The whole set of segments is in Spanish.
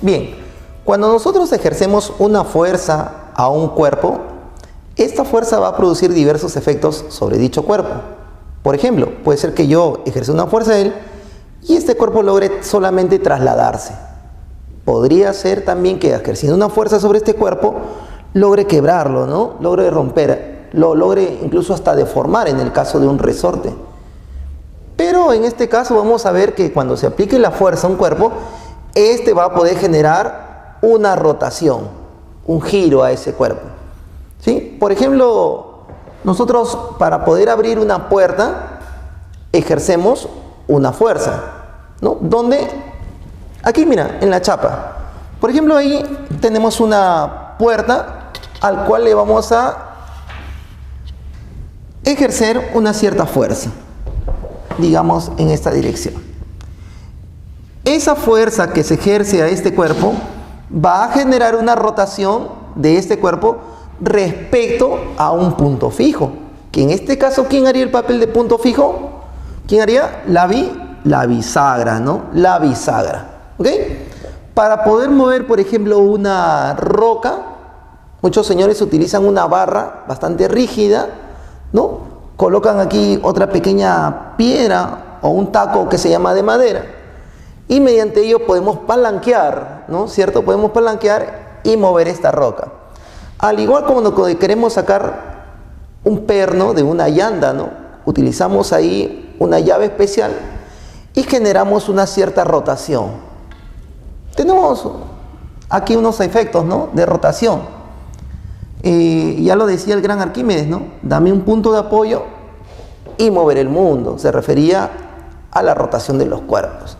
Bien, cuando nosotros ejercemos una fuerza a un cuerpo, esta fuerza va a producir diversos efectos sobre dicho cuerpo. Por ejemplo, puede ser que yo ejerza una fuerza a él y este cuerpo logre solamente trasladarse. Podría ser también que ejerciendo una fuerza sobre este cuerpo logre quebrarlo, ¿no? Logre romper, lo logre incluso hasta deformar en el caso de un resorte. Pero en este caso vamos a ver que cuando se aplique la fuerza a un cuerpo, este va a poder generar una rotación, un giro a ese cuerpo, ¿sí? Por ejemplo, nosotros para poder abrir una puerta ejercemos una fuerza, ¿no? Donde, aquí mira, en la chapa, por ejemplo, ahí tenemos una puerta al cual le vamos a ejercer una cierta fuerza, digamos en esta dirección. Esa fuerza que se ejerce a este cuerpo va a generar una rotación de este cuerpo respecto a un punto fijo. Que en este caso, ¿quién haría el papel de punto fijo? ¿Quién haría? La bisagra, ¿no? La bisagra, ¿ok? Para poder mover, por ejemplo, una roca, muchos señores utilizan una barra bastante rígida, ¿no? Colocan aquí otra pequeña piedra o un taco que se llama de madera y mediante ello podemos palanquear, ¿no? ¿Cierto? Podemos palanquear y mover esta roca. Al igual como cuando queremos sacar un perno de una llanta, ¿no? Utilizamos ahí una llave especial y generamos una cierta rotación. Tenemos aquí unos efectos, ¿no? De rotación. Ya lo decía el gran Arquímedes, ¿no? Dame un punto de apoyo y moveré el mundo. Se refería a la rotación de los cuerpos.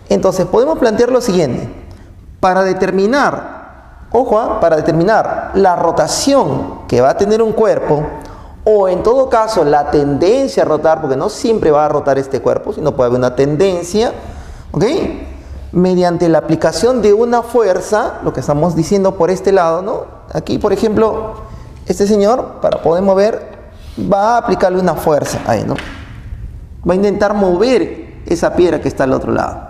Entonces podemos plantear lo siguiente. Para determinar, ojo, para determinar la rotación que va a tener un cuerpo, o en todo caso la tendencia a rotar, porque no siempre va a rotar este cuerpo, sino puede haber una tendencia, ¿ok? Mediante la aplicación de una fuerza, lo que estamos diciendo por este lado, ¿no? Aquí, por ejemplo, este señor, para poder mover, va a aplicarle una fuerza ahí, ¿no? Va a intentar mover esa piedra que está al otro lado.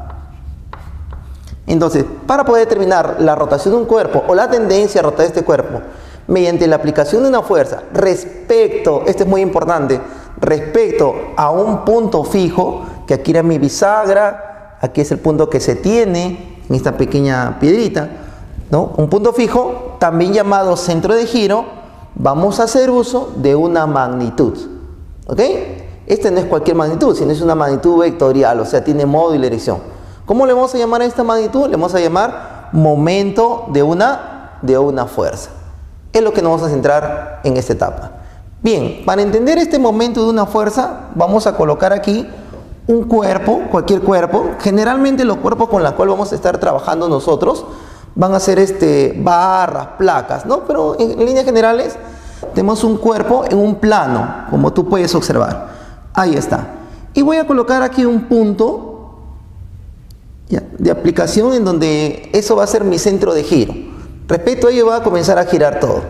Entonces, para poder determinar la rotación de un cuerpo o la tendencia a rotar este cuerpo, mediante la aplicación de una fuerza respecto, esto es muy importante, respecto a un punto fijo, que aquí era mi bisagra, aquí es el punto que se tiene en esta pequeña piedrita, ¿no? Un punto fijo, también llamado centro de giro, vamos a hacer uso de una magnitud, ¿ok? Este no es cualquier magnitud, sino es una magnitud vectorial, o sea, tiene modo y dirección. ¿Cómo le vamos a llamar a esta magnitud? Le vamos a llamar momento de una fuerza. Es lo que nos vamos a centrar en esta etapa. Bien, para entender este momento de una fuerza, vamos a colocar aquí un cuerpo, cualquier cuerpo. Generalmente los cuerpos con los cuales vamos a estar trabajando nosotros van a ser barras, placas, ¿no? Pero en líneas generales tenemos un cuerpo en un plano, como tú puedes observar. Ahí está. Y voy a colocar aquí un punto de aplicación en donde eso va a ser mi centro de giro. Respecto a ello va a comenzar a girar todo.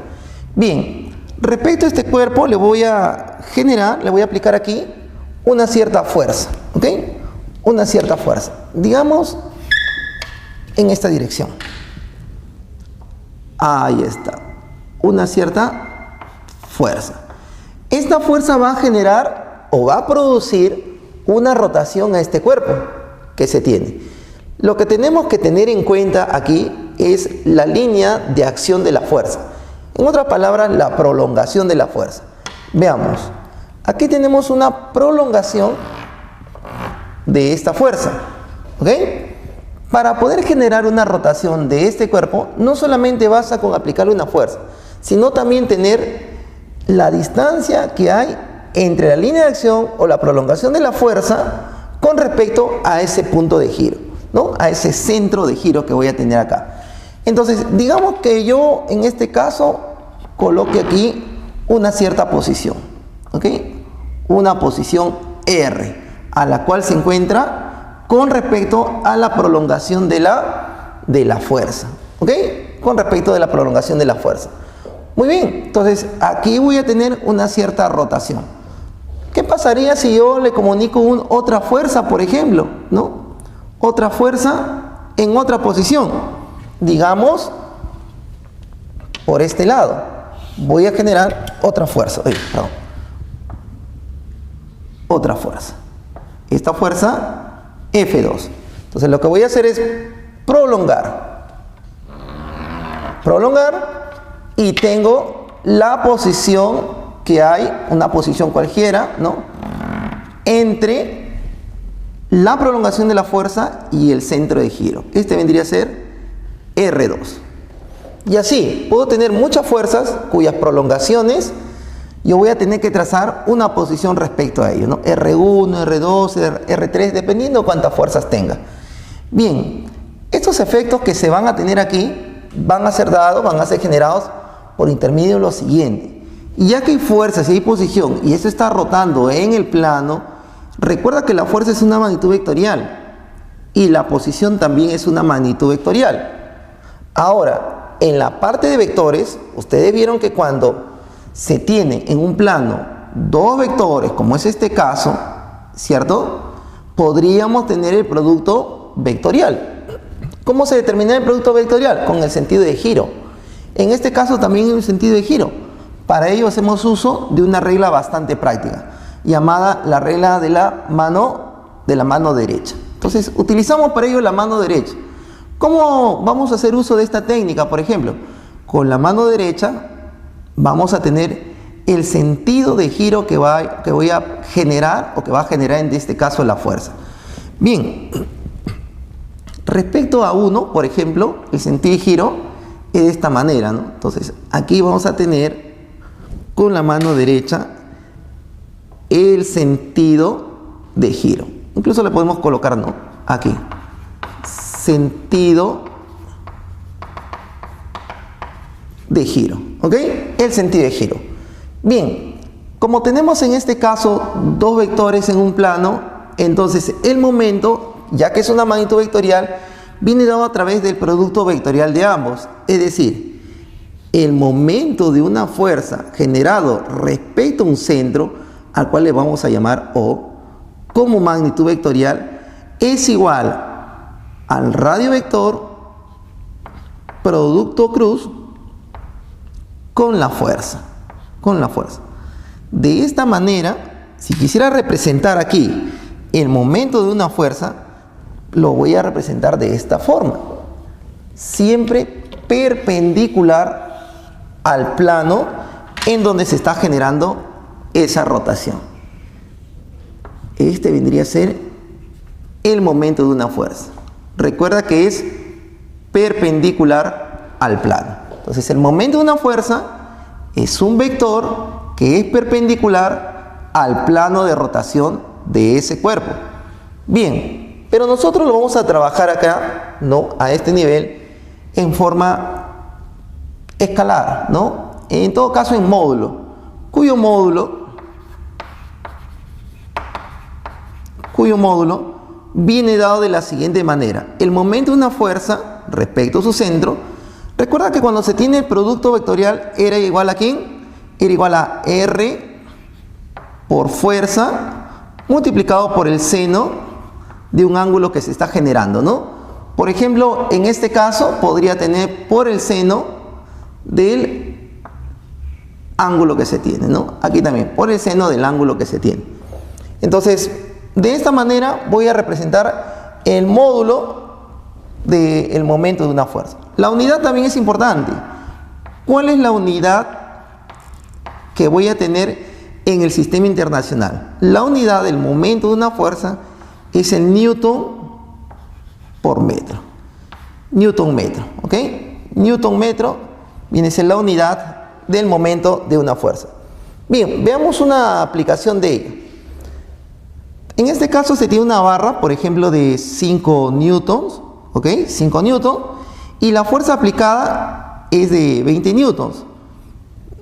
Bien, respecto a este cuerpo le voy a aplicar aquí una cierta fuerza, ¿ok? Una cierta fuerza, digamos en esta dirección. Ahí está, una cierta fuerza. Esta fuerza va a generar o va a producir una rotación a este cuerpo que se tiene. Lo que tenemos que tener en cuenta aquí es la línea de acción de la fuerza. En otras palabras, la prolongación de la fuerza. Veamos, aquí tenemos una prolongación de esta fuerza, ¿ok? Para poder generar una rotación de este cuerpo, no solamente basta con aplicarle una fuerza, sino también tener la distancia que hay entre la línea de acción o la prolongación de la fuerza con respecto a ese punto de giro, ¿no? A ese centro de giro que voy a tener acá. Entonces, digamos que yo en este caso coloque aquí una cierta posición, ¿ok? Una posición R, a la cual se encuentra con respecto a la prolongación de la fuerza, ¿ok? Con respecto de la prolongación de la fuerza. Muy bien, entonces aquí voy a tener una cierta rotación. ¿Qué pasaría si yo le comunico otra fuerza, por ejemplo, ¿no? Otra fuerza en otra posición. digamos, por este lado. Voy a generar otra fuerza. Otra fuerza. Esta fuerza, F2. Entonces lo que voy a hacer es prolongar. Y tengo la posición que hay, una posición cualquiera, ¿no?, entre la prolongación de la fuerza y el centro de giro. Este vendría a ser R2. Y así, puedo tener muchas fuerzas cuyas prolongaciones yo voy a tener que trazar una posición respecto a ello, ¿no? R1, R2, R3, dependiendo cuántas fuerzas tenga. Bien, estos efectos que se van a tener aquí van a ser dados, van a ser generados por intermedio de lo siguiente. Y ya que hay fuerzas y hay posición, y esto está rotando en el plano, recuerda que la fuerza es una magnitud vectorial y la posición también es una magnitud vectorial. Ahora, en la parte de vectores, ustedes vieron que cuando se tiene en un plano dos vectores, como es este caso, ¿cierto?, podríamos tener el producto vectorial. ¿Cómo se determina el producto vectorial? Con el sentido de giro. En este caso también hay un sentido de giro. Para ello hacemos uso de una regla bastante práctica, llamada la regla de la mano derecha. Entonces, utilizamos para ello la mano derecha. ¿Cómo vamos a hacer uso de esta técnica? Por ejemplo, con la mano derecha vamos a tener el sentido de giro que voy a generar, o que va a generar en este caso la fuerza. Bien, respecto a 1, por ejemplo, el sentido de giro es de esta manera, ¿no? Entonces, aquí vamos a tener con la mano derecha el sentido de giro. Incluso le podemos colocar, ¿no?, aquí. Sentido de giro, ¿ok? El sentido de giro. Bien, como tenemos en este caso dos vectores en un plano, entonces el momento, ya que es una magnitud vectorial, viene dado a través del producto vectorial de ambos. Es decir, el momento de una fuerza generado respecto a un centro, al cual le vamos a llamar O, como magnitud vectorial, es igual al radio vector producto cruz con la fuerza. De esta manera, si quisiera representar aquí el momento de una fuerza, lo voy a representar de esta forma, siempre perpendicular al plano en donde se está generando esa rotación. Este vendría a ser el momento de una fuerza. Recuerda que es perpendicular al plano. Entonces, el momento de una fuerza es un vector que es perpendicular al plano de rotación de ese cuerpo. Bien, pero nosotros lo vamos a trabajar acá, ¿no?, a este nivel, en forma escalar, ¿no? En todo caso en módulo, cuyo módulo viene dado de la siguiente manera. El momento de una fuerza respecto a su centro, recuerda que cuando se tiene el producto vectorial era igual a ¿quién? Era igual a R por fuerza multiplicado por el seno de un ángulo que se está generando, ¿no? Por ejemplo, en este caso podría tener por el seno del ángulo que se tiene, ¿no? Aquí también, por el seno del ángulo que se tiene. Entonces, de esta manera voy a representar el módulo del momento de una fuerza. La unidad también es importante. ¿Cuál es la unidad que voy a tener en el sistema internacional? La unidad del momento de una fuerza es el newton por metro. Newton metro, ¿ok? Newton metro viene a ser la unidad del momento de una fuerza. Bien, veamos una aplicación de ello. En este caso se tiene una barra, por ejemplo, de 5 newtons, ¿ok? 5 newtons, y la fuerza aplicada es de 20 newtons.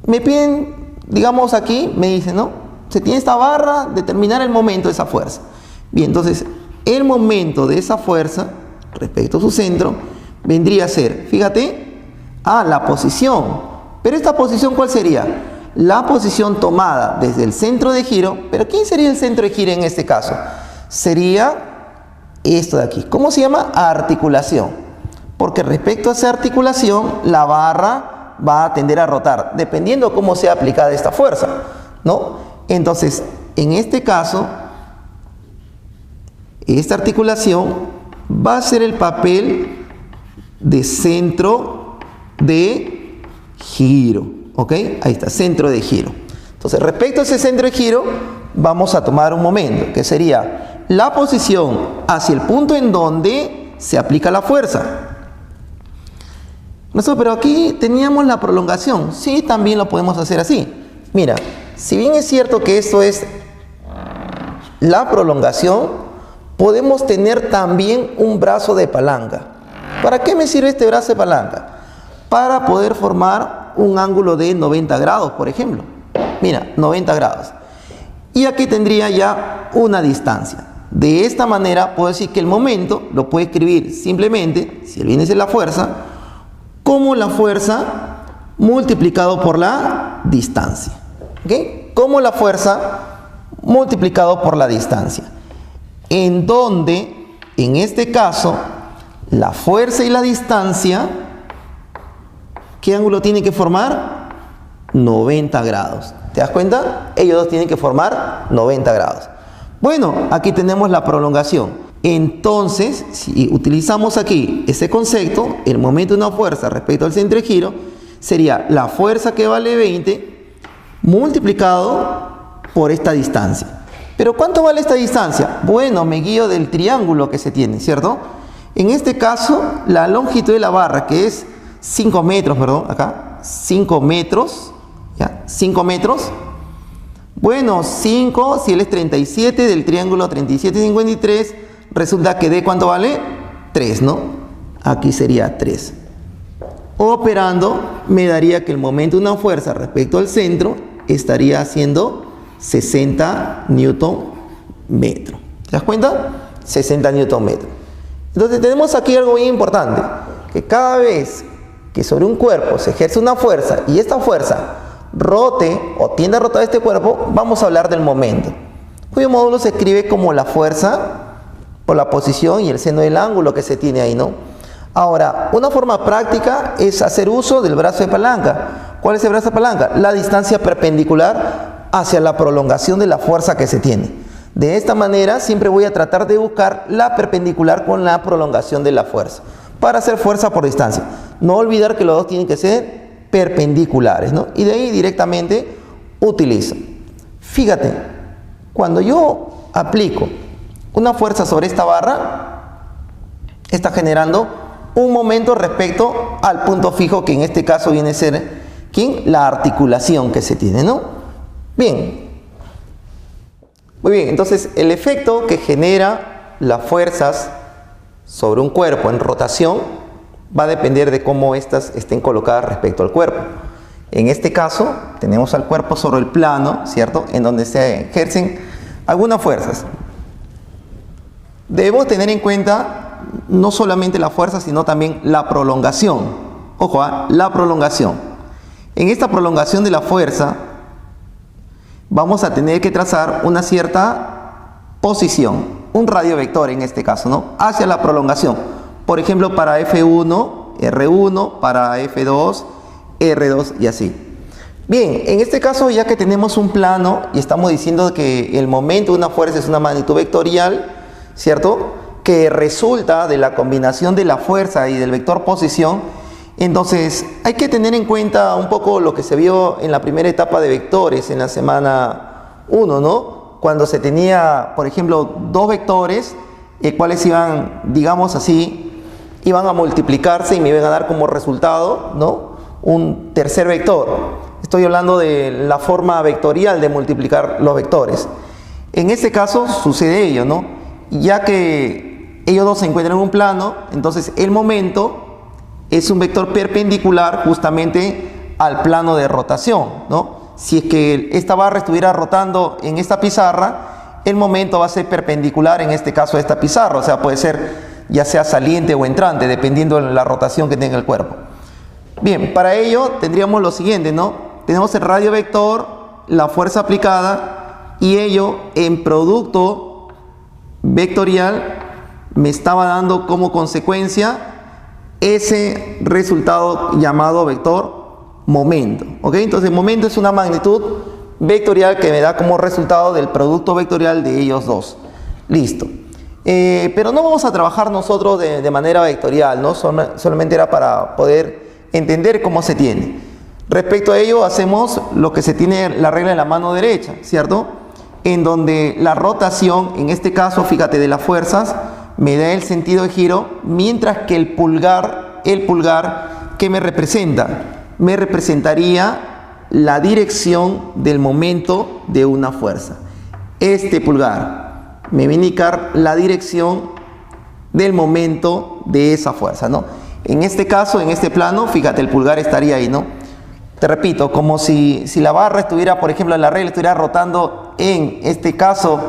Me piden, digamos aquí, me dicen, ¿no?, se tiene esta barra, determinar el momento de esa fuerza. Bien, entonces, el momento de esa fuerza, respecto a su centro, vendría a ser, fíjate, la posición. Pero esta posición, ¿cuál sería? La posición tomada desde el centro de giro. ¿Pero quién sería el centro de giro en este caso? Sería esto de aquí. ¿Cómo se llama? Articulación. Porque respecto a esa articulación, la barra va a tender a rotar, dependiendo cómo sea aplicada esta fuerza, ¿no? Entonces, en este caso, esta articulación va a ser el papel de centro de giro, ¿ok? Ahí está, centro de giro. Entonces, respecto a ese centro de giro, vamos a tomar un momento, que sería la posición hacia el punto en donde se aplica la fuerza. No, pero aquí teníamos la prolongación. Sí, también lo podemos hacer así. Mira, si bien es cierto que esto es la prolongación, podemos tener también un brazo de palanca. ¿Para qué me sirve este brazo de palanca? Para poder formar un ángulo de 90 grados, por ejemplo. Mira, 90 grados. Y aquí tendría ya una distancia. De esta manera puedo decir que el momento lo puedo escribir simplemente, si el bien es la fuerza, como la fuerza multiplicado por la distancia. ¿Ok? Como la fuerza multiplicado por la distancia. En donde, en este caso, la fuerza y la distancia, ¿qué ángulo tienen que formar? 90 grados. ¿Te das cuenta? Ellos dos tienen que formar 90 grados. Bueno, aquí tenemos la prolongación. Entonces, si utilizamos aquí ese concepto, el momento de una fuerza respecto al centro de giro sería la fuerza que vale 20 multiplicado por esta distancia. ¿Pero cuánto vale esta distancia? Bueno, me guío del triángulo que se tiene, ¿cierto? En este caso, la longitud de la barra, que es 5 metros, perdón, acá, 5 metros, ¿ya? 5 metros. Bueno, 5, si él es 37 del triángulo 37 y 53, resulta que D, ¿cuánto vale? 3, ¿no? Aquí sería 3. Operando, me daría que el momento de una fuerza respecto al centro estaría haciendo 60 newton metro. ¿Te das cuenta? 60 newton metro. Entonces tenemos aquí algo bien importante, que cada vez que sobre un cuerpo se ejerce una fuerza y esta fuerza rote o tiende a rotar este cuerpo, vamos a hablar del momento, cuyo módulo se escribe como la fuerza por la posición y el seno del ángulo que se tiene ahí, ¿no? Ahora, una forma práctica es hacer uso del brazo de palanca. ¿Cuál es el brazo de palanca? La distancia perpendicular hacia la prolongación de la fuerza que se tiene. De esta manera siempre voy a tratar de buscar la perpendicular con la prolongación de la fuerza para hacer fuerza por distancia. No olvidar que los dos tienen que ser perpendiculares, ¿no? Y de ahí directamente utilizo. Fíjate, cuando yo aplico una fuerza sobre esta barra, está generando un momento respecto al punto fijo, que en este caso viene a ser, ¿quién? La articulación que se tiene, ¿no? Bien. Muy bien, entonces el efecto que genera las fuerzas sobre un cuerpo en rotación va a depender de cómo éstas estén colocadas respecto al cuerpo. En este caso, tenemos al cuerpo sobre el plano, ¿cierto? En donde se ejercen algunas fuerzas. Debemos tener en cuenta no solamente la fuerza, sino también la prolongación. Ojo, la prolongación. En esta prolongación de la fuerza, vamos a tener que trazar una cierta posición, un radio vector en este caso, ¿no? Hacia la prolongación. Por ejemplo, para F1, R1, para F2, R2 y así. Bien, en este caso, ya que tenemos un plano y estamos diciendo que el momento de una fuerza es una magnitud vectorial, ¿cierto? Que resulta de la combinación de la fuerza y del vector posición. Entonces, hay que tener en cuenta un poco lo que se vio en la primera etapa de vectores en la semana 1, ¿no? Cuando se tenía, por ejemplo, dos vectores, cuales iban, digamos así, iban a multiplicarse y me iban a dar como resultado, ¿no? Un tercer vector. Estoy hablando de la forma vectorial de multiplicar los vectores. En este caso sucede ello, ¿no? Ya que ellos dos se encuentran en un plano, entonces el momento es un vector perpendicular justamente al plano de rotación, ¿no? Si es que esta barra estuviera rotando en esta pizarra, el momento va a ser perpendicular, en este caso, a esta pizarra. O sea, puede ser ya sea saliente o entrante, dependiendo de la rotación que tenga el cuerpo. Bien, para ello tendríamos lo siguiente, ¿no? Tenemos el radio vector, la fuerza aplicada, y ello en producto vectorial me estaba dando como consecuencia ese resultado llamado vector momento. ¿Ok? Entonces, momento es una magnitud vectorial que me da como resultado del producto vectorial de ellos dos. Listo. Pero no vamos a trabajar nosotros de manera vectorial, ¿no? Solamente era para poder entender cómo se tiene. Respecto a ello, hacemos lo que se tiene la regla de la mano derecha, ¿cierto? En donde la rotación, en este caso, fíjate, de las fuerzas, me da el sentido de giro, mientras que el pulgar, ¿qué me representa? Me representaría la dirección del momento de una fuerza. Este pulgar me va a indicar la dirección del momento de esa fuerza, ¿no? En este caso, en este plano, fíjate, el pulgar estaría ahí, ¿no? Te repito, como si la barra estuviera, por ejemplo, en la regla, estuviera rotando, en este caso,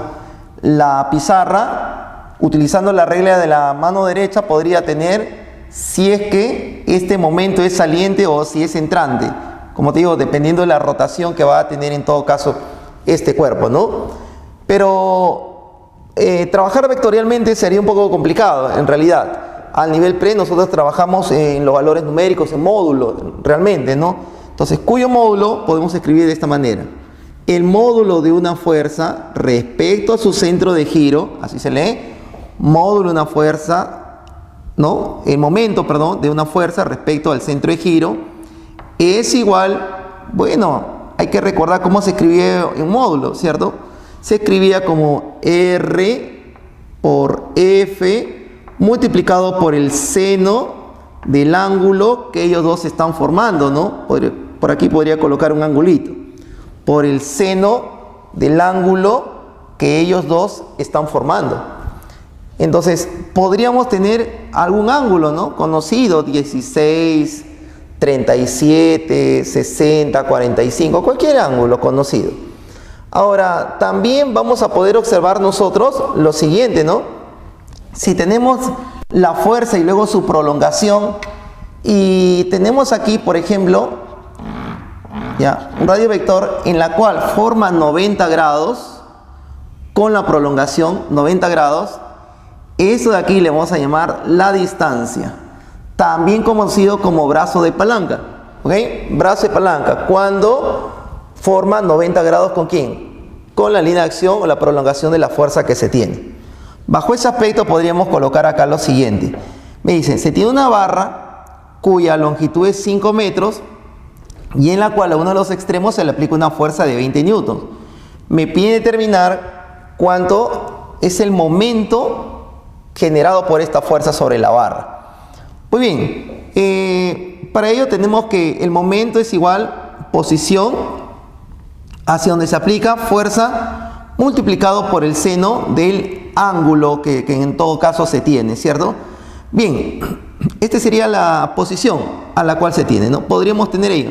la pizarra, utilizando la regla de la mano derecha, podría tener, si es que este momento es saliente o si es entrante. Como te digo, dependiendo de la rotación que va a tener en todo caso este cuerpo, ¿no? Pero trabajar vectorialmente sería un poco complicado, en realidad. Al nivel pre, nosotros trabajamos en los valores numéricos, en módulos, realmente, ¿no? Entonces, cuyo módulo podemos escribir de esta manera. El módulo de una fuerza respecto a su centro de giro, así se lee, módulo de una fuerza, ¿no? El momento, perdón, de una fuerza respecto al centro de giro es igual, bueno, hay que recordar cómo se escribía en módulo, ¿cierto? Se escribía como R por F multiplicado por el seno del ángulo que ellos dos están formando, ¿no? Por aquí podría colocar un angulito. Por el seno del ángulo que ellos dos están formando. Entonces, podríamos tener algún ángulo, ¿no? Conocido, 16, 37, 60, 45, cualquier ángulo conocido. Ahora, también vamos a poder observar nosotros lo siguiente, ¿no? Si tenemos la fuerza y luego su prolongación, y tenemos aquí, por ejemplo, ya, un radio vector en la cual forma 90 grados con la prolongación 90 grados, eso de aquí le vamos a llamar la distancia, también conocido como brazo de palanca, ¿ok? Brazo de palanca, cuando forma 90 grados ¿con quién? Con la línea de acción o la prolongación de la fuerza que se tiene. Bajo ese aspecto podríamos colocar acá lo siguiente. Me dicen, se tiene una barra cuya longitud es 5 metros y en la cual a uno de los extremos se le aplica una fuerza de 20 newtons. Me pide determinar cuánto es el momento generado por esta fuerza sobre la barra. Muy bien, para ello tenemos que el momento es igual posición hacia donde se aplica fuerza multiplicado por el seno del ángulo que en todo caso se tiene, ¿cierto? Bien, esta sería la posición a la cual se tiene, ¿no? Podríamos tener ello.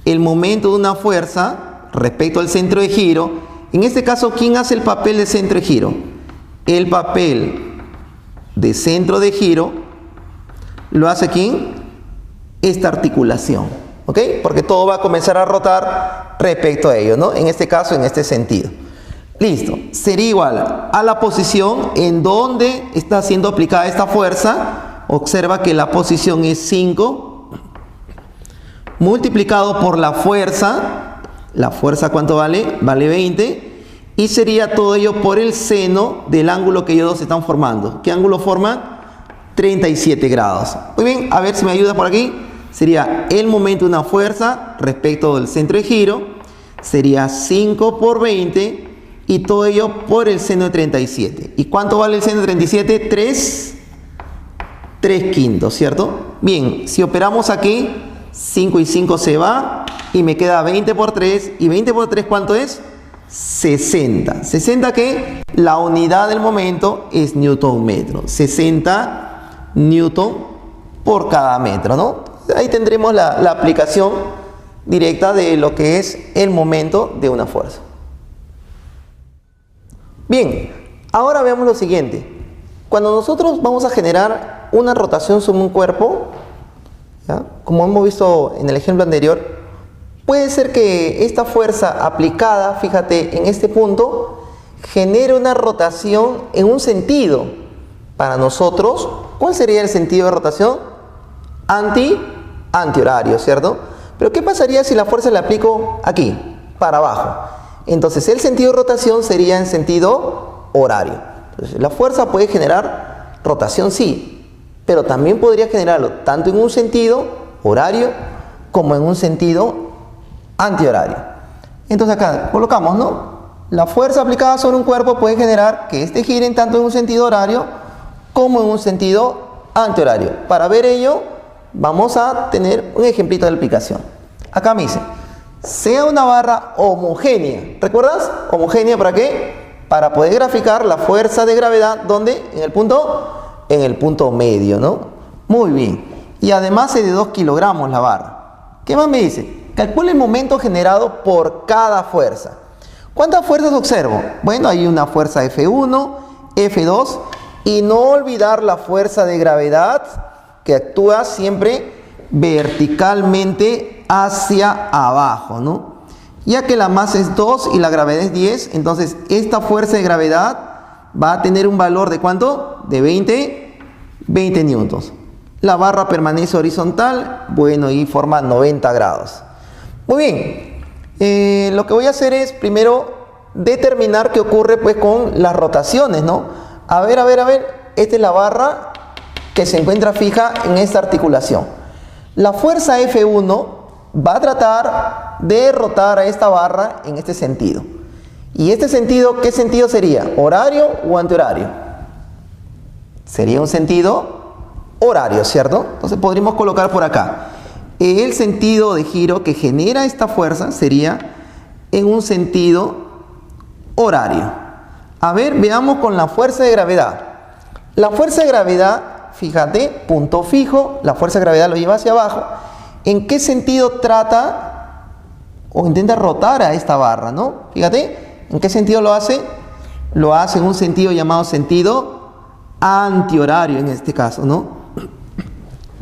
El momento de una fuerza respecto al centro de giro. En este caso, ¿quién hace el papel de centro de giro? El papel de centro de giro lo hace ¿quién? Esta articulación, ¿ok? Porque todo va a comenzar a rotar respecto a ello, ¿no? En este caso, en este sentido. Listo, sería igual a la posición en donde está siendo aplicada esta fuerza. Observa que la posición es 5 multiplicado por la fuerza. La fuerza ¿cuánto vale? Vale 20. Y sería todo ello por el seno del ángulo que ellos dos están formando. ¿Qué ángulo forman? 37 grados. Muy bien, a ver si me ayuda por aquí. Sería el momento de una fuerza respecto del centro de giro. Sería 5 por 20. Y todo ello por el seno de 37. ¿Y cuánto vale el seno de 37? 3 quintos, ¿cierto? Bien, si operamos aquí, 5 y 5 se va y me queda 20 por 3. ¿Y 20 por 3 cuánto es? 60. ¿60 qué? La unidad del momento es newton metro. 60 newton por cada metro, ¿no? Ahí tendremos la aplicación directa de lo que es el momento de una fuerza. Bien, ahora veamos lo siguiente. Cuando nosotros vamos a generar una rotación sobre un cuerpo, ¿ya? Como hemos visto en el ejemplo anterior, puede ser que esta fuerza aplicada, fíjate, en este punto, genere una rotación en un sentido. Para nosotros, ¿cuál sería el sentido de rotación? antihorario, ¿cierto? Pero ¿qué pasaría si la fuerza la aplico aquí, para abajo? Entonces el sentido de rotación sería en sentido horario. Entonces, la fuerza puede generar rotación, sí, pero también podría generarlo tanto en un sentido horario como en un sentido antihorario. Entonces acá colocamos, ¿no? La fuerza aplicada sobre un cuerpo puede generar que éste gire tanto en un sentido horario como en un sentido antihorario. Para ver ello, vamos a tener un ejemplito de aplicación. Acá me dice, sea una barra homogénea. ¿Recuerdas? ¿Homogénea para qué? Para poder graficar la fuerza de gravedad, ¿dónde? En el punto medio, ¿no? Muy bien. Y además es de 2 kilogramos la barra. ¿Qué más me dice? Calcule el momento generado por cada fuerza. ¿Cuántas fuerzas observo? Bueno, hay una fuerza F1, F2 y no olvidar la fuerza de gravedad que actúa siempre verticalmente hacia abajo, ¿no? Ya que la masa es 2 y la gravedad es 10, entonces esta fuerza de gravedad va a tener un valor de ¿cuánto? De 20 newtons. La barra permanece horizontal, bueno, y forma 90 grados. Muy bien, lo que voy a hacer es primero determinar qué ocurre pues con las rotaciones, ¿no? A ver, esta es la barra que se encuentra fija en esta articulación. La fuerza F1 va a tratar de rotar a esta barra en este sentido. ¿Y este sentido, qué sentido sería? ¿Horario o antihorario? Sería un sentido horario, ¿cierto? Entonces podríamos colocar por acá. El sentido de giro que genera esta fuerza sería en un sentido horario. A ver, veamos con la fuerza de gravedad. La fuerza de gravedad, fíjate, punto fijo, la fuerza de gravedad lo lleva hacia abajo. ¿En qué sentido trata o intenta rotar a esta barra, no? Fíjate, ¿en qué sentido lo hace? Lo hace en un sentido llamado sentido antihorario en este caso, ¿no?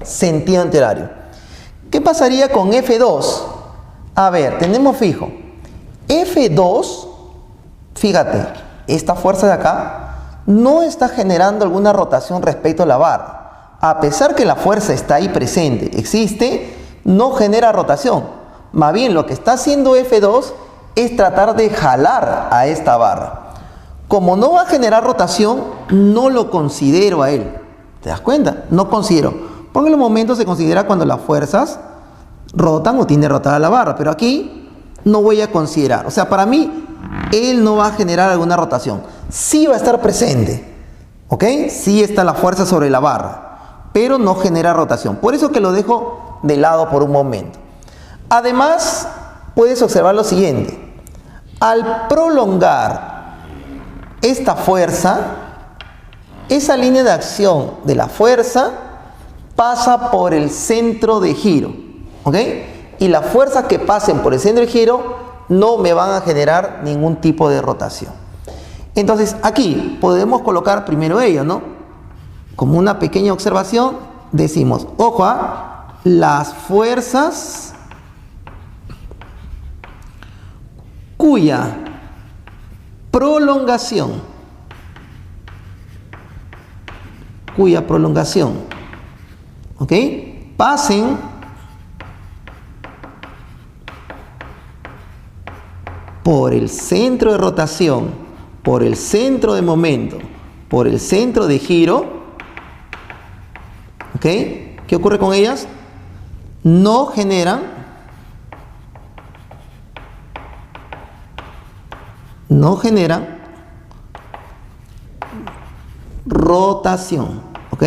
Sentido antihorario. ¿Qué pasaría con F2? A ver, tenemos fijo. F2, fíjate, esta fuerza de acá no está generando alguna rotación respecto a la barra. A pesar que la fuerza está ahí presente, existe, no genera rotación. Más bien lo que está haciendo F2 es tratar de jalar a esta barra. Como no va a generar rotación, no lo considero a él. ¿Te das cuenta? No considero. Porque en los momentos se considera cuando las fuerzas rotan o tiende a rotar a la barra. Pero aquí no voy a considerar. O sea, para mí, él no va a generar alguna rotación. Sí va a estar presente. ¿Ok? Sí está la fuerza sobre la barra. Pero no genera rotación. Por eso que lo dejo de lado por un momento. Además, puedes observar lo siguiente. Al prolongar esta fuerza, esa línea de acción de la fuerza pasa por el centro de giro, ¿ok? Y las fuerzas que pasen por el centro de giro no me van a generar ningún tipo de rotación. Entonces aquí podemos colocar primero ello, ¿no? Como una pequeña observación decimos, ojo a las fuerzas cuya prolongación, ¿ok? Pasen por el centro de rotación, por el centro de momento, por el centro de giro, ¿ok? ¿Qué ocurre con ellas? No generan rotación, ¿ok?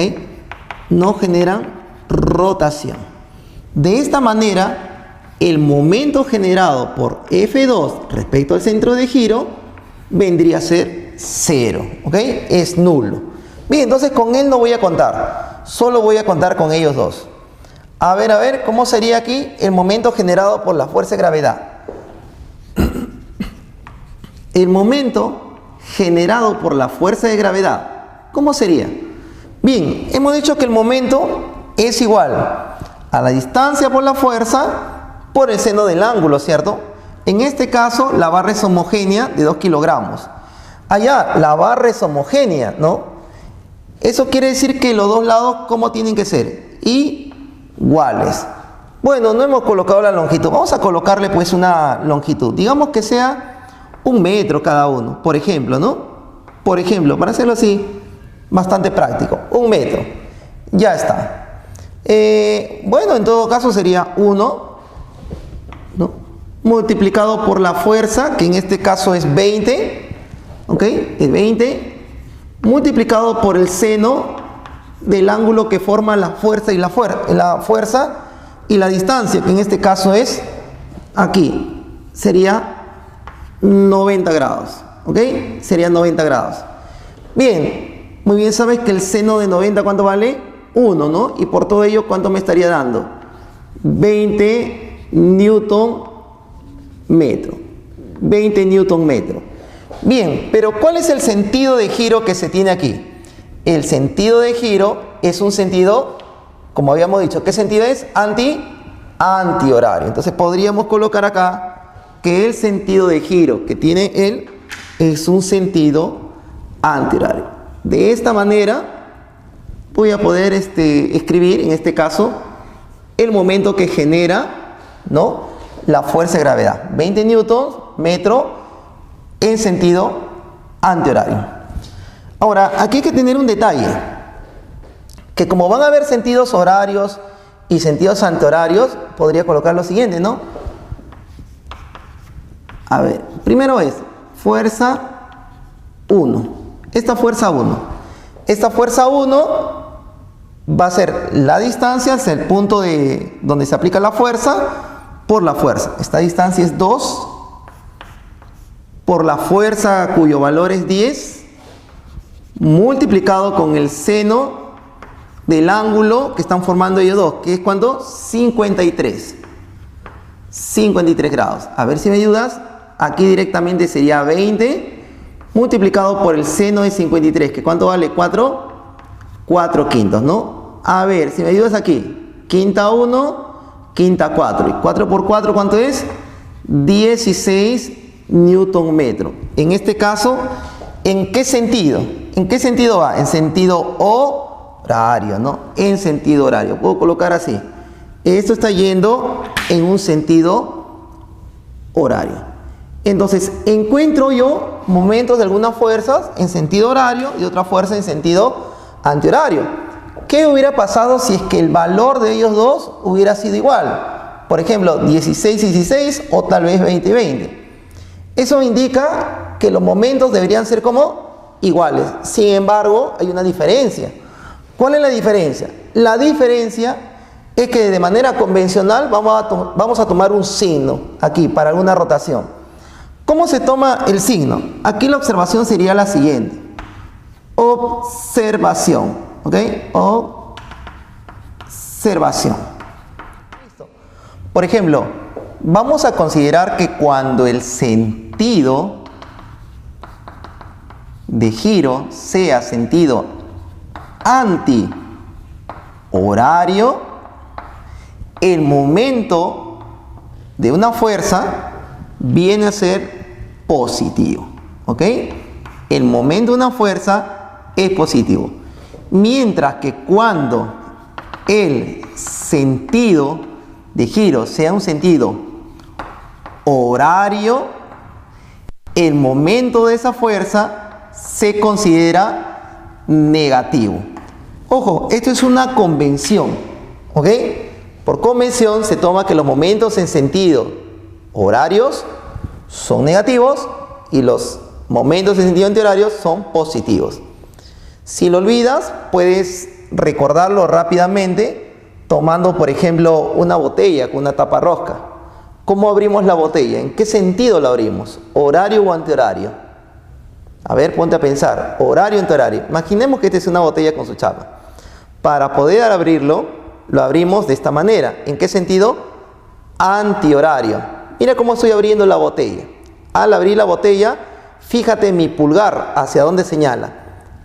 No generan rotación. De esta manera, el momento generado por F2 respecto al centro de giro vendría a ser 0, ¿ok? Es nulo. Bien, entonces con él no voy a contar, solo voy a contar con ellos dos. A ver, ¿cómo sería aquí el momento generado por la fuerza de gravedad? El momento generado por la fuerza de gravedad, ¿cómo sería? Bien, hemos dicho que el momento es igual a la distancia por la fuerza por el seno del ángulo, ¿cierto? En este caso, la barra es homogénea de 2 kilogramos. Allá, la barra es homogénea, ¿no? Eso quiere decir que los dos lados, ¿cómo tienen que ser? Y iguales. Bueno, no hemos colocado la longitud. Vamos a colocarle pues una longitud. Digamos que sea 1 metro cada uno, por ejemplo, ¿no? Por ejemplo, para hacerlo así, bastante práctico. 1 metro. Ya está. Bueno, en todo caso sería 1, ¿no?, multiplicado por la fuerza, que en este caso es 20. ¿Ok? Es 20. Multiplicado por el seno del ángulo que forma la fuerza y la fuerza y la distancia, que en este caso es aquí, sería 90 grados, ¿ok? Sería 90 grados. Bien, muy bien, sabes que el seno de 90, ¿cuánto vale? 1, ¿no? Y por todo ello, ¿cuánto me estaría dando? 20 newton metro. 20 newton metro. Bien, pero ¿cuál es el sentido de giro que se tiene aquí? El sentido de giro es un sentido, como habíamos dicho, ¿qué sentido es? Antihorario. Entonces podríamos colocar acá que el sentido de giro que tiene él es un sentido antihorario. De esta manera voy a poder escribir, en este caso, el momento que genera, ¿no?, la fuerza de gravedad. 20 newtons metro en sentido antihorario. Ahora, aquí hay que tener un detalle, que como van a haber sentidos horarios y sentidos antihorarios, podría colocar lo siguiente, ¿no? A ver, primero es fuerza 1. Esta fuerza 1. Esta fuerza 1 va a ser la distancia, es el punto de donde se aplica la fuerza, por la fuerza. Esta distancia es 2, por la fuerza cuyo valor es 10, multiplicado con el seno del ángulo que están formando ellos dos, que es ¿cuánto? 53 grados. A ver si me ayudas. Aquí directamente sería 20 multiplicado por el seno de 53, que ¿cuánto vale? 4 quintos, ¿no? A ver si me ayudas aquí. Quinta 1, quinta 4. ¿Y 4 por 4 cuánto es? 16 newton metro. En este caso, ¿en qué sentido? ¿En qué sentido va? En sentido horario, ¿no? En sentido horario. Puedo colocar así. Esto está yendo en un sentido horario. Entonces, encuentro yo momentos de algunas fuerzas en sentido horario y otra fuerza en sentido antihorario. ¿Qué hubiera pasado si es que el valor de ellos dos hubiera sido igual? Por ejemplo, 16 y 16 o tal vez 20 y 20. Eso indica que los momentos deberían ser como iguales. Sin embargo, hay una diferencia. ¿Cuál es la diferencia? La diferencia es que de manera convencional vamos a tomar un signo aquí para alguna rotación. ¿Cómo se toma el signo? Aquí la observación sería la siguiente. Observación. ¿Ok? Observación. Listo. Por ejemplo, vamos a considerar que cuando el sentido de giro sea sentido antihorario, el momento de una fuerza viene a ser positivo. ¿Ok? El momento de una fuerza es positivo. Mientras que cuando el sentido de giro sea un sentido horario, el momento de esa fuerza se considera negativo. Ojo, esto es una convención, ¿ok? Por convención se toma que los momentos en sentido horarios son negativos y los momentos en sentido antihorario son positivos. Si lo olvidas, puedes recordarlo rápidamente tomando, por ejemplo, una botella con una tapa rosca. ¿Cómo abrimos la botella? ¿En qué sentido la abrimos? ¿Horario o antihorario? A ver, ponte a pensar. ¿Horario o antihorario? Imaginemos que esta es una botella con su chapa. Para poder abrirlo, lo abrimos de esta manera. ¿En qué sentido? Antihorario. Mira cómo estoy abriendo la botella. Al abrir la botella, fíjate mi pulgar, ¿hacia dónde señala?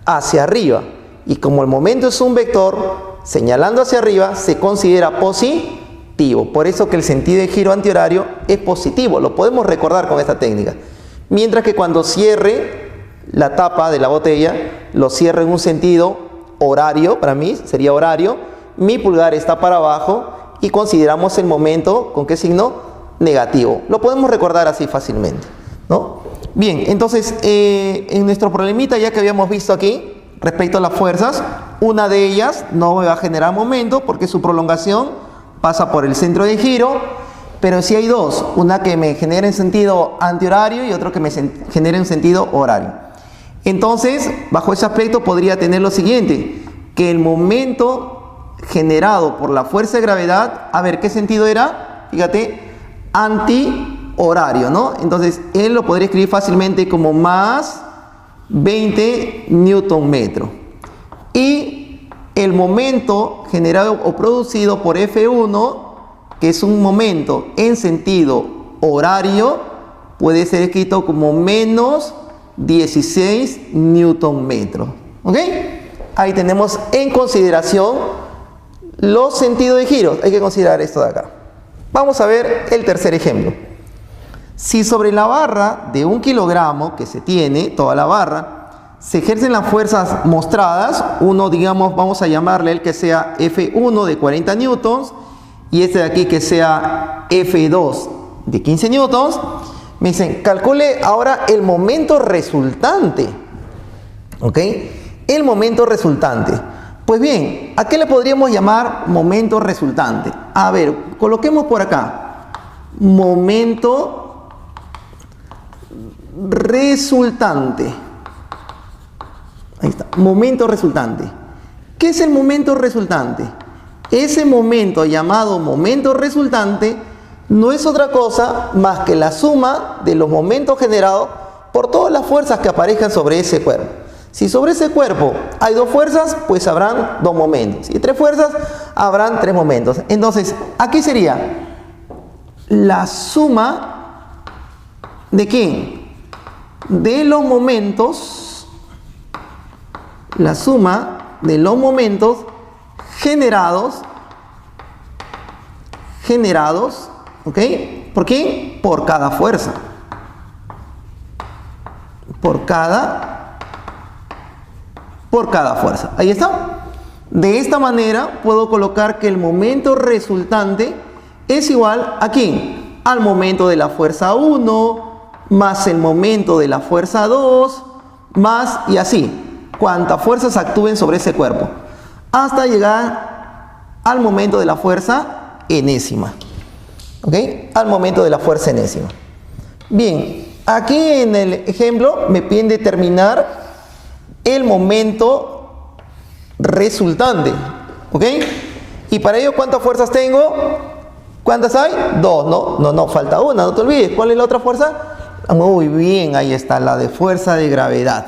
Hacia arriba. Y como el momento es un vector, señalando hacia arriba, se considera positivo. Por eso que el sentido de giro antihorario es positivo. Lo podemos recordar con esta técnica. Mientras que cuando cierre la tapa de la botella, lo cierro en un sentido horario, para mí sería horario, mi pulgar está para abajo y consideramos el momento, ¿con qué signo? Negativo. Lo podemos recordar así fácilmente, ¿no? Bien, entonces, en nuestro problemita ya que habíamos visto aquí, respecto a las fuerzas, una de ellas no me va a generar momento porque su prolongación pasa por el centro de giro, pero sí hay dos, una que me genera en sentido antihorario y otro que me genera en sentido horario. Entonces, bajo ese aspecto podría tener lo siguiente, que el momento generado por la fuerza de gravedad, a ver, ¿qué sentido era? Fíjate, antihorario, ¿no? Entonces, él lo podría escribir fácilmente como más 20 Newton metro. Y el momento generado o producido por F1, que es un momento en sentido horario, puede ser escrito como menos 16 Newton metro. ¿Ok? Ahí tenemos en consideración los sentidos de giro. Hay que considerar esto de acá. Vamos a ver el tercer ejemplo. Si sobre la barra de 1 kilogramo que se tiene, toda la barra, se ejercen las fuerzas mostradas, uno, digamos, vamos a llamarle el que sea F1 de 40 newtons y este de aquí que sea F2 de 15 newtons, me dicen, calcule ahora el momento resultante. ¿Ok? El momento resultante. Pues bien, ¿a qué le podríamos llamar momento resultante? A ver, coloquemos por acá. Momento resultante. Ahí está, momento resultante. ¿Qué es el momento resultante? Ese momento llamado momento resultante no es otra cosa más que la suma de los momentos generados por todas las fuerzas que aparezcan sobre ese cuerpo. Si sobre ese cuerpo hay dos fuerzas, pues habrán dos momentos. Si hay tres fuerzas, habrán tres momentos. Entonces, aquí sería la suma ¿de qué? De los momentos, la suma de los momentos generados, ¿ok? ¿Por qué? Por cada fuerza. Por cada fuerza. Ahí está. De esta manera puedo colocar que el momento resultante es igual a ¿quién? Al momento de la fuerza 1 más el momento de la fuerza 2 más y así, cuantas fuerzas actúen sobre ese cuerpo, hasta llegar al momento de la fuerza enésima. ¿Ok? Al momento de la fuerza enésima. Bien, aquí en el ejemplo me piden determinar el momento resultante. ¿Ok? Y para ello, ¿cuántas fuerzas tengo? ¿Cuántas hay? Dos, no, falta una, no te olvides. ¿Cuál es la otra fuerza? Muy bien, ahí está, la de fuerza de gravedad.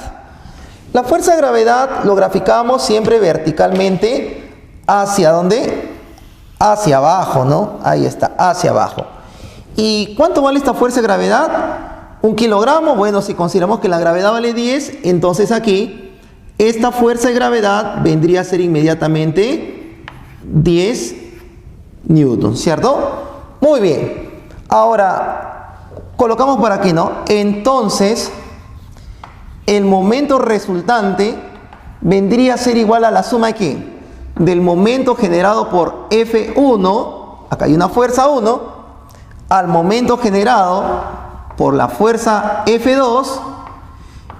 La fuerza de gravedad lo graficamos siempre verticalmente. ¿Hacia dónde? Hacia abajo, ¿no? Ahí está, hacia abajo. ¿Y cuánto vale esta fuerza de gravedad? 1 kilogramo. Bueno, si consideramos que la gravedad vale 10, entonces aquí esta fuerza de gravedad vendría a ser inmediatamente 10 newtons, ¿cierto? Muy bien. Ahora colocamos por aquí, ¿no? Entonces, el momento resultante vendría a ser igual a la suma de ¿qué? Del momento generado por F1, acá hay una fuerza 1, al momento generado por la fuerza F2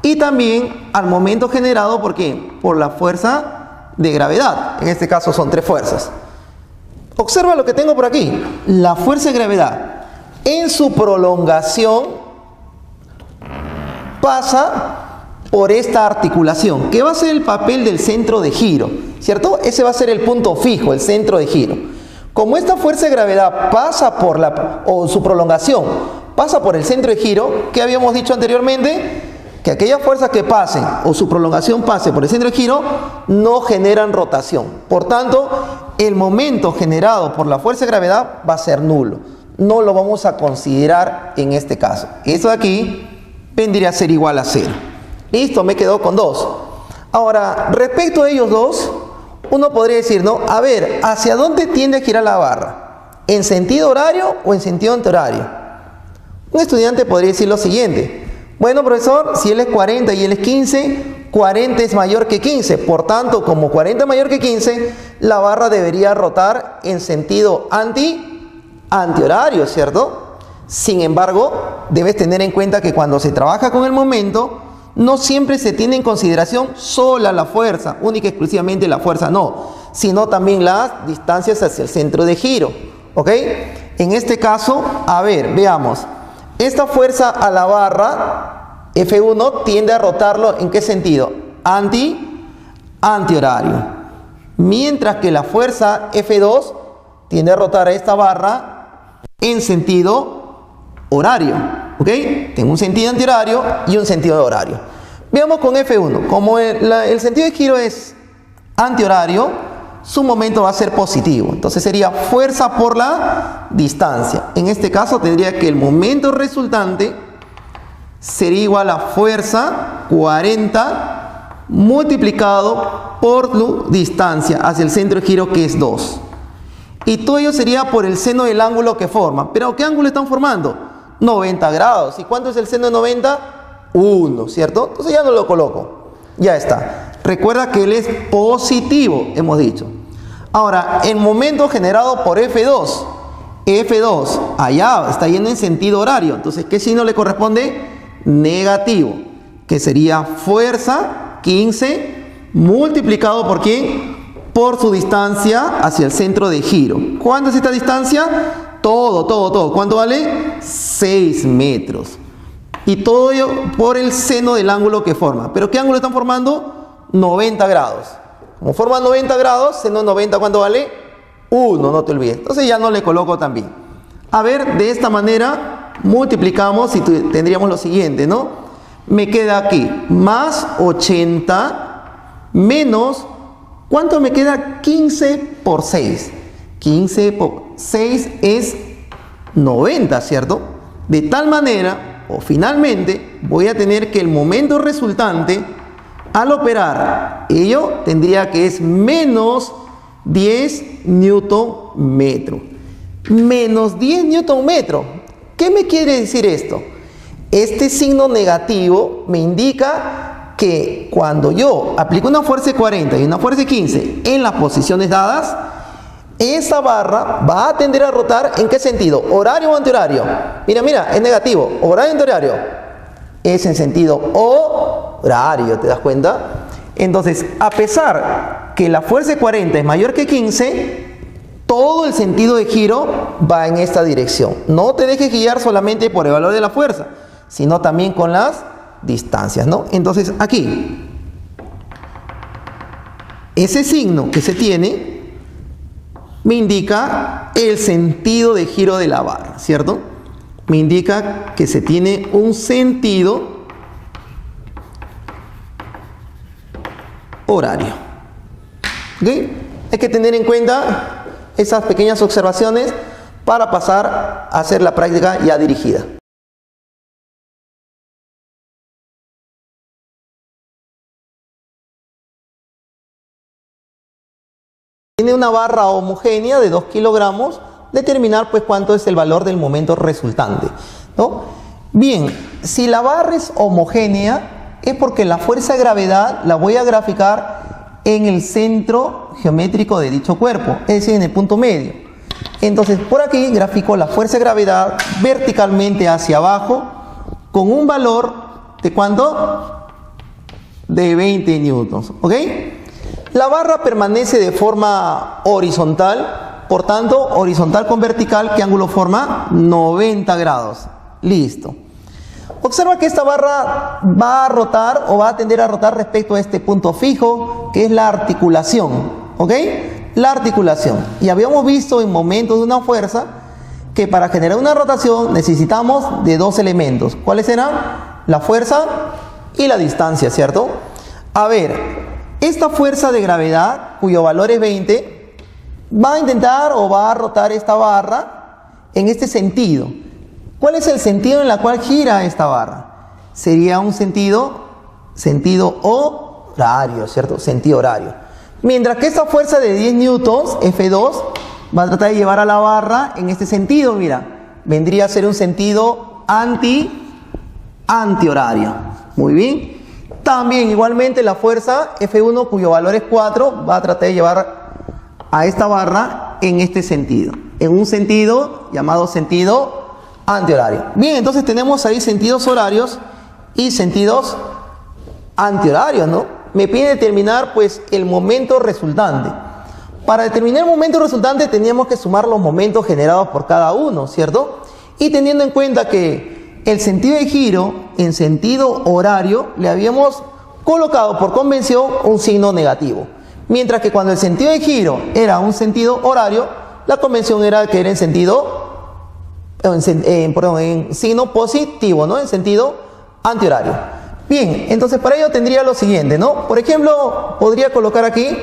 y también al momento generado ¿por qué? Por la fuerza de gravedad. En este caso son tres fuerzas. Observa lo que tengo por aquí. La fuerza de gravedad en su prolongación pasa por esta articulación, que va a ser el papel del centro de giro, ¿cierto? Ese va a ser el punto fijo, el centro de giro. Como esta fuerza de gravedad pasa por su prolongación pasa por el centro de giro, ¿qué habíamos dicho anteriormente? Que aquellas fuerzas que pasen o su prolongación pase por el centro de giro no generan rotación. Por tanto, el momento generado por la fuerza de gravedad va a ser nulo. No lo vamos a considerar en este caso. Esto de aquí vendría a ser igual a 0. Listo, me quedo con 2. Ahora, respecto a ellos dos, uno podría decir, ¿no? A ver, ¿hacia dónde tiende a girar la barra? ¿En sentido horario o en sentido antihorario? Un estudiante podría decir lo siguiente. Bueno, profesor, si él es 40 y él es 15, 40 es mayor que 15. Por tanto, como 40 es mayor que 15, la barra debería rotar en sentido antihorario, ¿cierto? Sin embargo, debes tener en cuenta que cuando se trabaja con el momento, no siempre se tiene en consideración sola la fuerza, única y exclusivamente la fuerza, no, sino también las distancias hacia el centro de giro, ¿ok? En este caso, a ver, veamos. Esta fuerza a la barra, F1, tiende a rotarlo, ¿en qué sentido? Antihorario. Mientras que la fuerza F2 tiende a rotar a esta barra en sentido horario, ¿ok? Tengo un sentido antihorario y un sentido horario. Veamos con F1. Como el sentido de giro es antihorario, su momento va a ser positivo. Entonces sería fuerza por la distancia. En este caso tendría que el momento resultante sería igual a fuerza 40 multiplicado por la distancia hacia el centro de giro, que es 2. Y todo ello sería por el seno del ángulo que forman. ¿Pero qué ángulo están formando? 90 grados. ¿Y cuánto es el seno de 90? 1, ¿cierto? Entonces ya no lo coloco. Ya está. Recuerda que él es positivo, hemos dicho. Ahora, el momento generado por F2. F2, allá está yendo en sentido horario. Entonces, ¿qué signo le corresponde? Negativo. Que sería fuerza 15 multiplicado por ¿quién? Por su distancia hacia el centro de giro. ¿Cuánto es esta distancia? Todo. ¿Cuánto vale? 6 metros. Y todo ello por el seno del ángulo que forma. ¿Pero qué ángulo están formando? 90 grados. Como forman 90 grados, seno 90, ¿cuánto vale? 1, no te olvides. Entonces ya no le coloco también. A ver, de esta manera multiplicamos y tendríamos lo siguiente, ¿no? Me queda aquí más 80 menos, ¿cuánto me queda? 15 por 6. 15 por 6 es 90, ¿cierto? De tal manera, o finalmente, voy a tener que el momento resultante, al operar, ello tendría que es menos 10 Newton metro. Menos 10 Newton metro. ¿Qué me quiere decir esto? Este signo negativo me indica que cuando yo aplico una fuerza de 40 y una fuerza de 15 en las posiciones dadas, esa barra va a tender a rotar, ¿en qué sentido? ¿Horario o antihorario? Mira, es negativo. ¿Horario o antihorario? Es en sentido horario, ¿te das cuenta? Entonces, a pesar que la fuerza de 40 es mayor que 15, todo el sentido de giro va en esta dirección. No te dejes guiar solamente por el valor de la fuerza, sino también con las distancias, ¿no? Entonces, aquí, ese signo que se tiene me indica el sentido de giro de la barra, ¿cierto? Me indica que se tiene un sentido horario. ¿Ok? Hay que tener en cuenta esas pequeñas observaciones para pasar a hacer la práctica ya dirigida. Tiene una barra homogénea de 2 kilogramos, determinar pues cuánto es el valor del momento resultante, ¿no? Bien, si la barra es homogénea, es porque la fuerza de gravedad la voy a graficar en el centro geométrico de dicho cuerpo, es decir, en el punto medio. Entonces, por aquí grafico la fuerza de gravedad verticalmente hacia abajo con un valor de ¿cuánto? De 20 newtons, ¿ok? La barra permanece de forma horizontal, por tanto, horizontal con vertical, ¿qué ángulo forma? 90 grados. Listo. Observa que esta barra va a rotar o va a tender a rotar respecto a este punto fijo, que es la articulación, ¿ok? La articulación. Y habíamos visto en momentos de una fuerza que para generar una rotación necesitamos de dos elementos. ¿Cuáles eran? La fuerza y la distancia, ¿cierto? A ver, esta fuerza de gravedad, cuyo valor es 20, va a intentar o va a rotar esta barra en este sentido. ¿Cuál es el sentido en el cual gira esta barra? Sería un sentido horario, ¿cierto? Sentido horario. Mientras que esta fuerza de 10 newtons, F2, va a tratar de llevar a la barra en este sentido, mira. Vendría a ser un sentido antihorario. Muy bien. También igualmente la fuerza F1 cuyo valor es 4 va a tratar de llevar a esta barra en este sentido. En un sentido llamado sentido antihorario. Bien, entonces tenemos ahí sentidos horarios y sentidos antihorarios, ¿no? Me pide determinar pues el momento resultante. Para determinar el momento resultante teníamos que sumar los momentos generados por cada uno, ¿cierto? Y teniendo en cuenta que el sentido de giro en sentido horario le habíamos colocado por convención un signo negativo. Mientras que cuando el sentido de giro era un sentido horario, la convención era que era en signo positivo, ¿no? En sentido antihorario. Bien, entonces para ello tendría lo siguiente, ¿no? Por ejemplo, podría colocar aquí,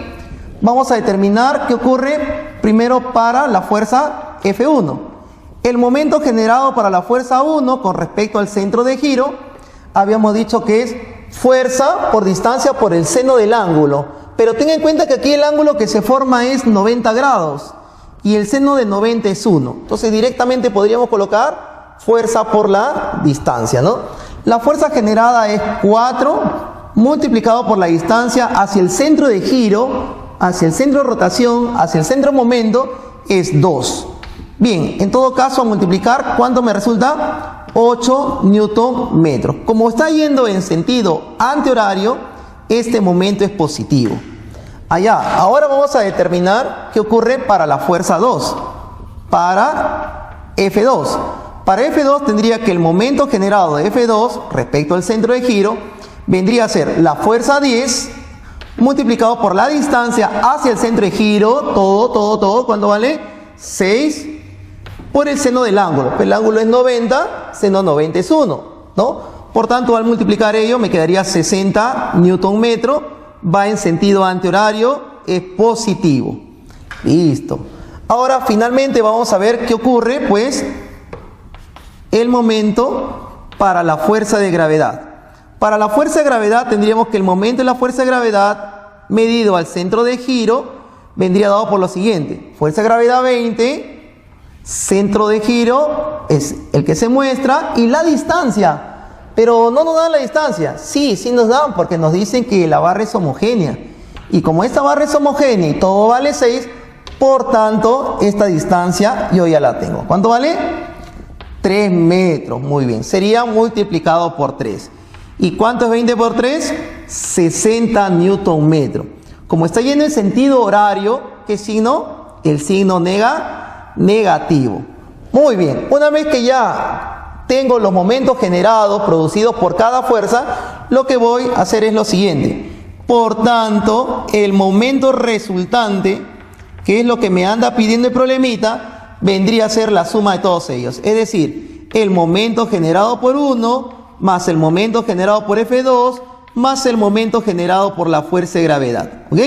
vamos a determinar qué ocurre primero para la fuerza F1. El momento generado para la fuerza 1 con respecto al centro de giro, habíamos dicho que es fuerza por distancia por el seno del ángulo. Pero ten en cuenta que aquí el ángulo que se forma es 90 grados y el seno de 90 es 1. Entonces directamente podríamos colocar fuerza por la distancia, ¿no? La fuerza generada es 4 multiplicado por la distancia hacia el centro de giro, hacia el centro de rotación, hacia el centro de momento, es 2. Bien, en todo caso a multiplicar, ¿cuánto me resulta? 8 newton metros. Como está yendo en sentido antihorario, este momento es positivo. Ahora vamos a determinar qué ocurre para la fuerza 2. Para F2. Para F2 tendría que el momento generado de F2 respecto al centro de giro vendría a ser la fuerza 10 multiplicado por la distancia hacia el centro de giro, todo, ¿cuánto vale? 6 por el seno del ángulo. El ángulo es 90, seno 90 es 1, ¿no? Por tanto, al multiplicar ello me quedaría 60 newton metro, va en sentido antihorario, es positivo. Listo. Ahora finalmente vamos a ver qué ocurre, pues, el momento para la fuerza de gravedad. Para la fuerza de gravedad tendríamos que el momento de la fuerza de gravedad medido al centro de giro vendría dado por lo siguiente. Fuerza de gravedad 20, centro de giro es el que se muestra y la distancia. Pero no nos dan la distancia. Sí nos dan porque nos dicen que la barra es homogénea. Y como esta barra es homogénea y todo vale 6, por tanto, esta distancia yo ya la tengo. ¿Cuánto vale? 3 metros. Muy bien. Sería multiplicado por 3. ¿Y cuánto es 20 por 3? 60 newton metro. Como está yendo en sentido horario, ¿qué signo? El signo negativo. Muy bien. Una vez que ya tengo los momentos generados, producidos por cada fuerza, lo que voy a hacer es lo siguiente. Por tanto, el momento resultante, que es lo que me anda pidiendo el problemita, vendría a ser la suma de todos ellos. Es decir, el momento generado por 1, más el momento generado por F2, más el momento generado por la fuerza de gravedad. ¿Ok?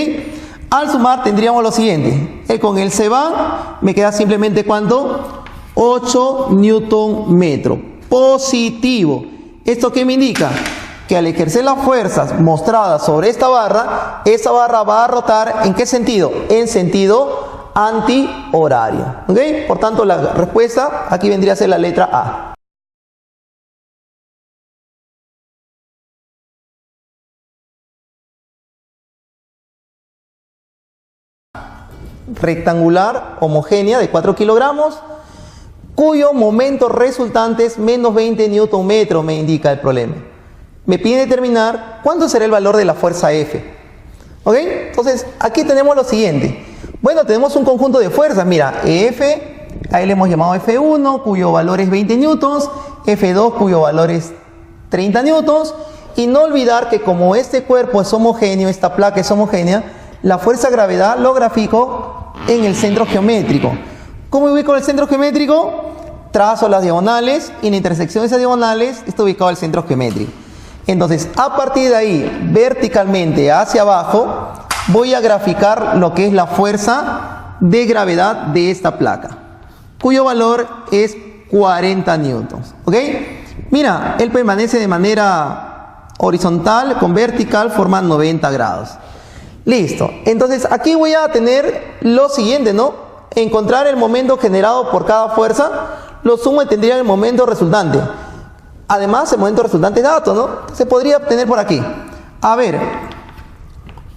Al sumar tendríamos lo siguiente. Con el se va, me queda simplemente ¿cuánto? 8 newton metro. Positivo. ¿Esto qué me indica? Que al ejercer las fuerzas mostradas sobre esta barra, esa barra va a rotar ¿en qué sentido? En sentido antihorario. ¿Ok? Por tanto, la respuesta aquí vendría a ser la letra A. Rectangular, homogénea, de 4 kilogramos, cuyo momento resultante es menos 20 newton metro, me indica el problema. Me pide determinar cuánto será el valor de la fuerza F. ¿Ok? Entonces, aquí tenemos lo siguiente. Bueno, tenemos un conjunto de fuerzas. Mira, F, ahí le hemos llamado F1, cuyo valor es 20 newtons, F2, cuyo valor es 30 newtons, y no olvidar que como este cuerpo es homogéneo, esta placa es homogénea, la fuerza de gravedad lo grafico en el centro geométrico. ¿Cómo ubico el centro geométrico? Trazo las diagonales y en la intersección de esas diagonales está ubicado el centro geométrico. Entonces, a partir de ahí, verticalmente hacia abajo, voy a graficar lo que es la fuerza de gravedad de esta placa, cuyo valor es 40 newtons. ¿Ok? Mira, él permanece de manera horizontal con vertical, forman 90 grados. Listo. Entonces, aquí voy a tener lo siguiente, ¿no? Encontrar el momento generado por cada fuerza, lo sumo y tendría el momento resultante. Además, el momento resultante es dato, ¿no? Se podría obtener por aquí. A ver,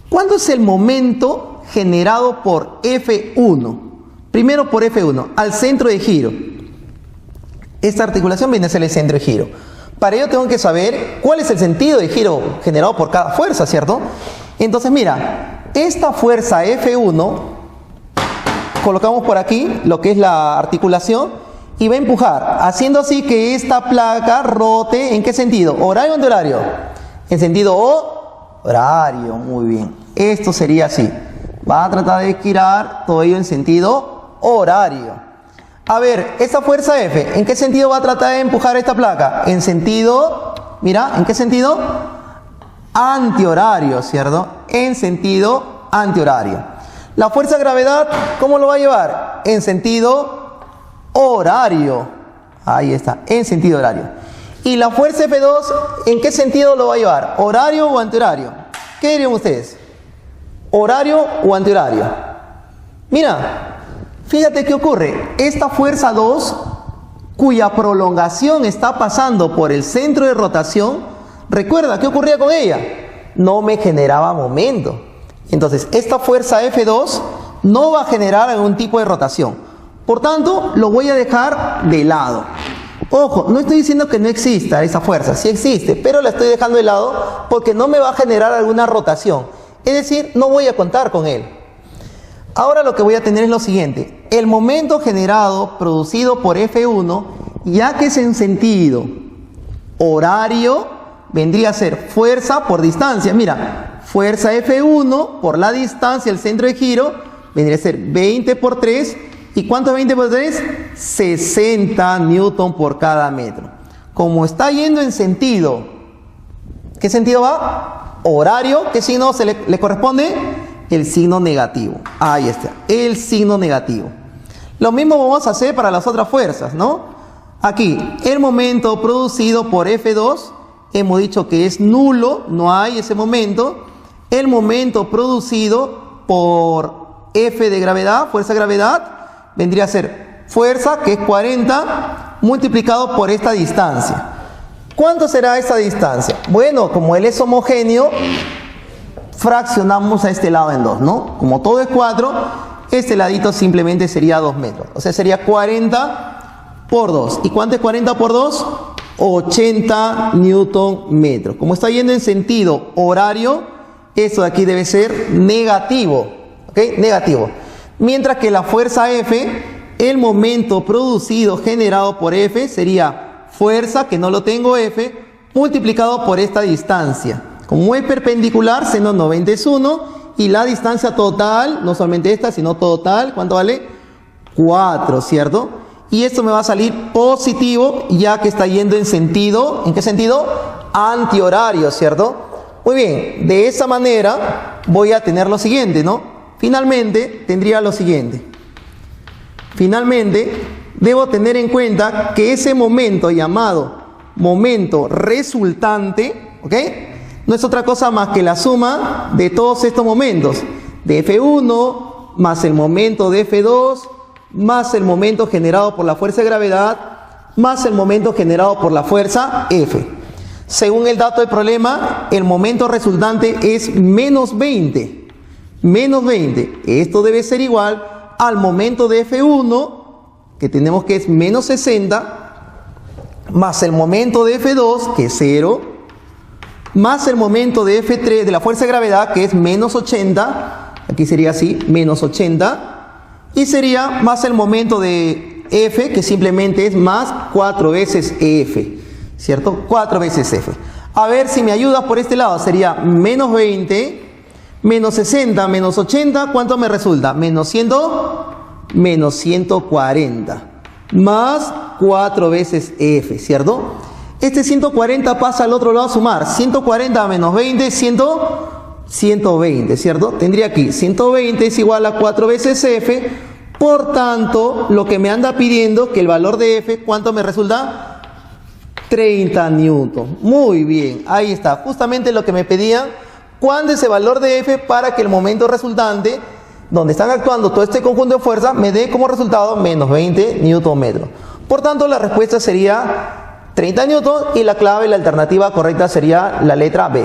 ¿cuándo es el momento generado por F1? Primero por F1, al centro de giro. Esta articulación viene a ser el centro de giro. Para ello tengo que saber cuál es el sentido de giro generado por cada fuerza, ¿cierto? Entonces mira, esta fuerza F1, colocamos por aquí lo que es la articulación y va a empujar, haciendo así que esta placa rote. ¿En qué sentido? ¿Horario o antihorario? En sentido horario, muy bien. Esto sería así. Va a tratar de girar todo ello en sentido horario. A ver, esta fuerza F, ¿en qué sentido va a tratar de empujar esta placa? En sentido, mira, ¿en qué sentido? Antihorario, ¿cierto? En sentido antihorario. La fuerza de gravedad, ¿cómo lo va a llevar? En sentido horario. Ahí está, en sentido horario. Y la fuerza F2, ¿en qué sentido lo va a llevar? ¿Horario o antihorario? ¿Qué dirían ustedes? ¿Horario o antihorario? Mira. Fíjate qué ocurre, esta fuerza 2, cuya prolongación está pasando por el centro de rotación, recuerda, ¿qué ocurría con ella? No me generaba momento. Entonces, esta fuerza F2 no va a generar algún tipo de rotación. Por tanto, lo voy a dejar de lado. Ojo, no estoy diciendo que no exista esa fuerza, sí existe, pero la estoy dejando de lado porque no me va a generar alguna rotación. Es decir, no voy a contar con él. Ahora lo que voy a tener es lo siguiente, el momento generado, producido por F1, ya que es en sentido horario, vendría a ser fuerza por distancia. Mira, fuerza F1 por la distancia, el centro de giro, vendría a ser 20 por 3. ¿Y cuánto es 20 por 3? 60 newton por cada metro. Como está yendo en sentido, ¿qué sentido va? Horario, ¿qué signo le corresponde? El signo negativo. Ahí está, el signo negativo. Lo mismo vamos a hacer para las otras fuerzas, ¿no? Aquí, el momento producido por F2, hemos dicho que es nulo, no hay ese momento. El momento producido por F de gravedad, fuerza de gravedad, vendría a ser fuerza, que es 40, multiplicado por esta distancia. ¿Cuánto será esta distancia? Bueno, como él es homogéneo, fraccionamos a este lado en 2, ¿no? Como todo es 4, este ladito simplemente sería 2 metros. O sea, sería 40 por 2. ¿Y cuánto es 40 por 2? 80 newton metros. Como está yendo en sentido horario, esto de aquí debe ser negativo. ¿Ok? Negativo. Mientras que la fuerza F, el momento producido generado por F sería fuerza, que no lo tengo F, multiplicado por esta distancia. Como es perpendicular, seno 90 es 1, y la distancia total, no solamente esta, sino total, ¿cuánto vale? 4, ¿cierto? Y esto me va a salir positivo, ya que está yendo en sentido, ¿en qué sentido? Antihorario, ¿cierto? Muy bien, de esa manera voy a tener lo siguiente, ¿no? Finalmente, tendría lo siguiente. Finalmente, debo tener en cuenta que ese momento llamado momento resultante, ¿ok? No es otra cosa más que la suma de todos estos momentos, de F1, más el momento de F2, más el momento generado por la fuerza de gravedad, más el momento generado por la fuerza F. Según el dato del problema, el momento resultante es menos 20. Menos 20. Esto debe ser igual al momento de F1, que tenemos que es menos 60, más el momento de F2, que es 0, más el momento de F3 de la fuerza de gravedad, que es menos 80, aquí sería así, menos 80, y sería más el momento de F, que simplemente es más 4 veces F, ¿cierto? 4 veces F. A ver si me ayudas por este lado, sería menos 20, menos 60, menos 80, ¿cuánto me resulta? Menos 140, más 4 veces F, ¿cierto? Este 140 pasa al otro lado a sumar. 140 menos 20, 120, ¿cierto? Tendría aquí 120 es igual a 4 veces F. Por tanto, lo que me anda pidiendo, que el valor de F, ¿cuánto me resulta? 30 newton. Muy bien, ahí está. Justamente lo que me pedían. ¿Cuándo es el valor de F para que el momento resultante, donde están actuando todo este conjunto de fuerzas, me dé como resultado menos 20 newton metros? Por tanto, la respuesta sería 30 newton y la clave, la alternativa correcta sería la letra B.